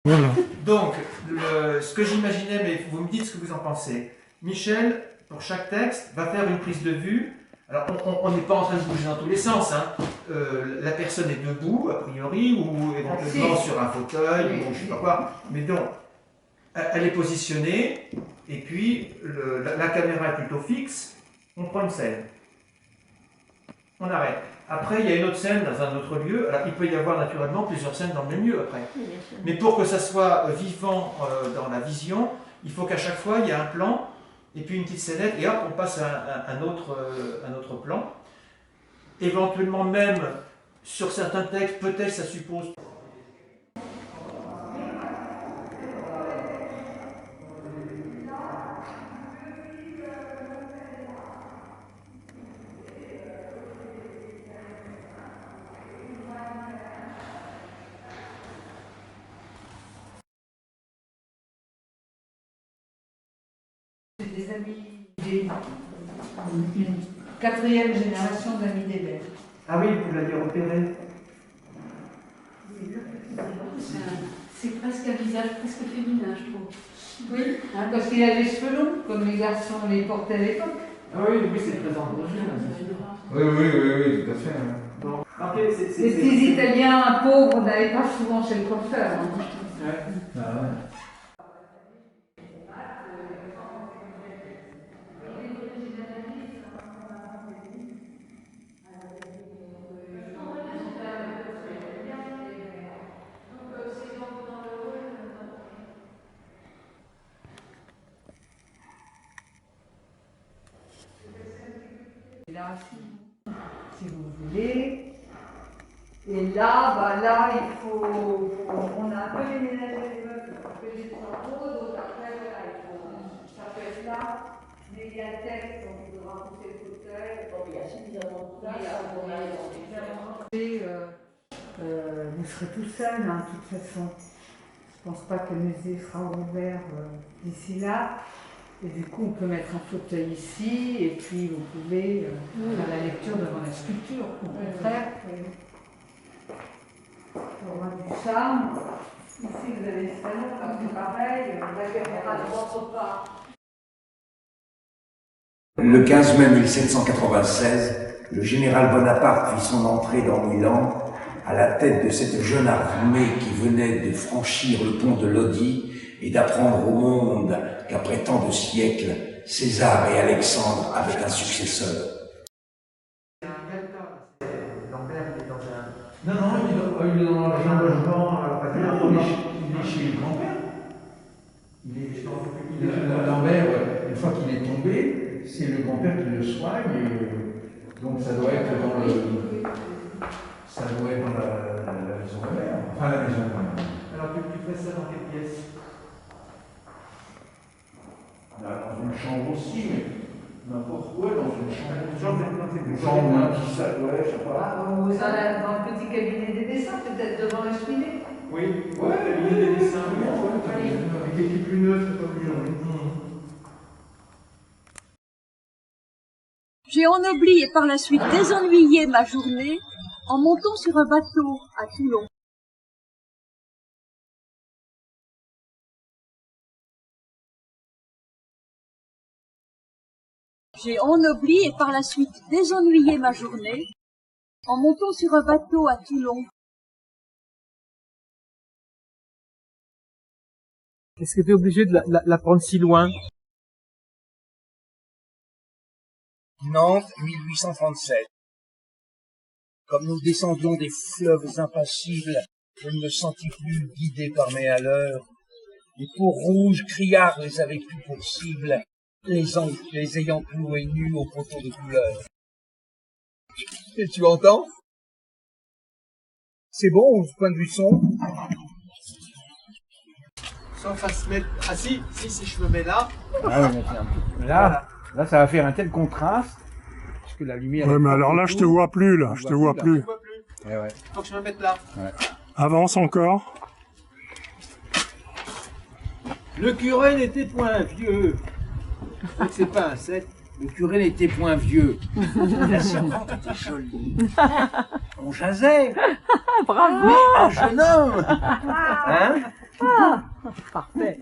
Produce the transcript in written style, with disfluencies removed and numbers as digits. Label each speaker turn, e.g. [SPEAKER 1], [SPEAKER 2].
[SPEAKER 1] Voilà.
[SPEAKER 2] Donc, ce que j'imaginais, mais vous me dites ce que vous en pensez. Michel, pour chaque texte, va faire une prise de vue. Alors, on n'est pas en train de bouger dans tous les sens. Hein. La personne est debout, a priori, ou éventuellement sur un fauteuil, ou je ne sais pas quoi. Mais donc, elle est positionnée, et puis la caméra est plutôt fixe. On prend une scène. On arrête. Après, il y a une autre scène dans un autre lieu. Alors, il peut y avoir naturellement plusieurs scènes dans le même lieu après. Mais pour que ça soit vivant dans la vision, il faut qu'à chaque fois, il y ait un plan, et puis une petite scénette, et hop, on passe à un autre plan. Éventuellement même, sur certains textes, peut-être ça suppose...
[SPEAKER 3] Des amis, une quatrième génération d'amis d'Hébert.
[SPEAKER 2] Ah oui, vous l'aviez repéré.
[SPEAKER 4] C'est presque un visage presque féminin, je trouve.
[SPEAKER 3] Oui, hein, parce qu'il a les cheveux longs, comme les garçons les portaient à l'époque.
[SPEAKER 2] Ah oui, oui, c'est présent.
[SPEAKER 1] Oui, tout à fait.
[SPEAKER 2] Bon. Okay,
[SPEAKER 3] Les petits Italiens pauvres n'allaient pas souvent chez le coiffeur. Hein.
[SPEAKER 2] Ouais.
[SPEAKER 1] Ah ouais.
[SPEAKER 3] Là, si vous voulez. Et là, là, il faut. On a un peu déménagé les meubles, un peu les travaux, donc après, voilà, il faut. Ça peut être là, mais il y a le texte, donc il faudra pousser le fauteuil.
[SPEAKER 4] Bon, il y a suffisamment de place.
[SPEAKER 3] Vous serez tout seul, hein, de toute façon. Je pense pas que le musée sera ouvert d'ici là. Et du coup, on peut mettre un fauteuil ici, et puis vous pouvez faire la lecture devant la sculpture, au contraire. On aura du charme. Ici, vous avez le salon, c'est pareil, la caméra ne rentre pas.
[SPEAKER 5] Le 15 mai 1796, le général Bonaparte fit son entrée dans Milan à la tête de cette jeune armée qui venait de franchir le pont de Lodi et d'apprendre au monde qu'après tant de siècles, César et Alexandre avaient un successeur.
[SPEAKER 2] Lambert, il est dans un...
[SPEAKER 1] Non, il est dans un logement. Il est chez le grand-père. Lambert, une fois qu'il est tombé, c'est le grand-père qui le soigne. Donc ça doit être dans le. Ça doit être dans la maison de mère. Enfin, la maison de mère.
[SPEAKER 2] Alors, tu fais ça dans quelle pièce?
[SPEAKER 1] Dans une chambre aussi, mais n'importe où, dans une chambre.
[SPEAKER 2] Une
[SPEAKER 1] chambre ou un petit sac, ouais, je sais pas.
[SPEAKER 3] Dans le petit cabinet des dessins, peut-être devant la cheminée.
[SPEAKER 2] Oui, ouais, il y a des dessins, avec des plus neutres, c'est pas plus joli.
[SPEAKER 6] J'ai ennobli et par la suite désennuyé ma journée en montant sur un bateau à Toulon. J'ai ennobli et par la suite désennuyé ma journée en montant sur un bateau à Toulon.
[SPEAKER 2] Est-ce que tu es obligé de la prendre si loin?
[SPEAKER 5] Nantes, 1837. Comme nous descendions des fleuves impassibles, je ne me sentis plus guidé par mes haleurs. Les peaux rouges criards les avaient plus pour cible, les ayant cloués nus au poteau de couleur. Et tu entends? C'est bon au point de vue son?
[SPEAKER 2] Sauf à se mettre... Ah si je me mets là...
[SPEAKER 1] Ah oui, là, ça va faire un tel contraste, parce que la lumière...
[SPEAKER 7] Ouais, mais alors là, je te vois plus, là, je te vois plus.
[SPEAKER 2] Je vois plus.
[SPEAKER 1] Eh ouais.
[SPEAKER 2] Faut que je me mette là.
[SPEAKER 1] Ouais.
[SPEAKER 7] Avance encore.
[SPEAKER 1] Le curé n'était point vieux. C'est pas un 7. Le curé n'était point vieux. La servante était jolie. On jasait.
[SPEAKER 6] Bravo!
[SPEAKER 1] Mais un jeune homme. Hein?
[SPEAKER 3] Ah, parfait.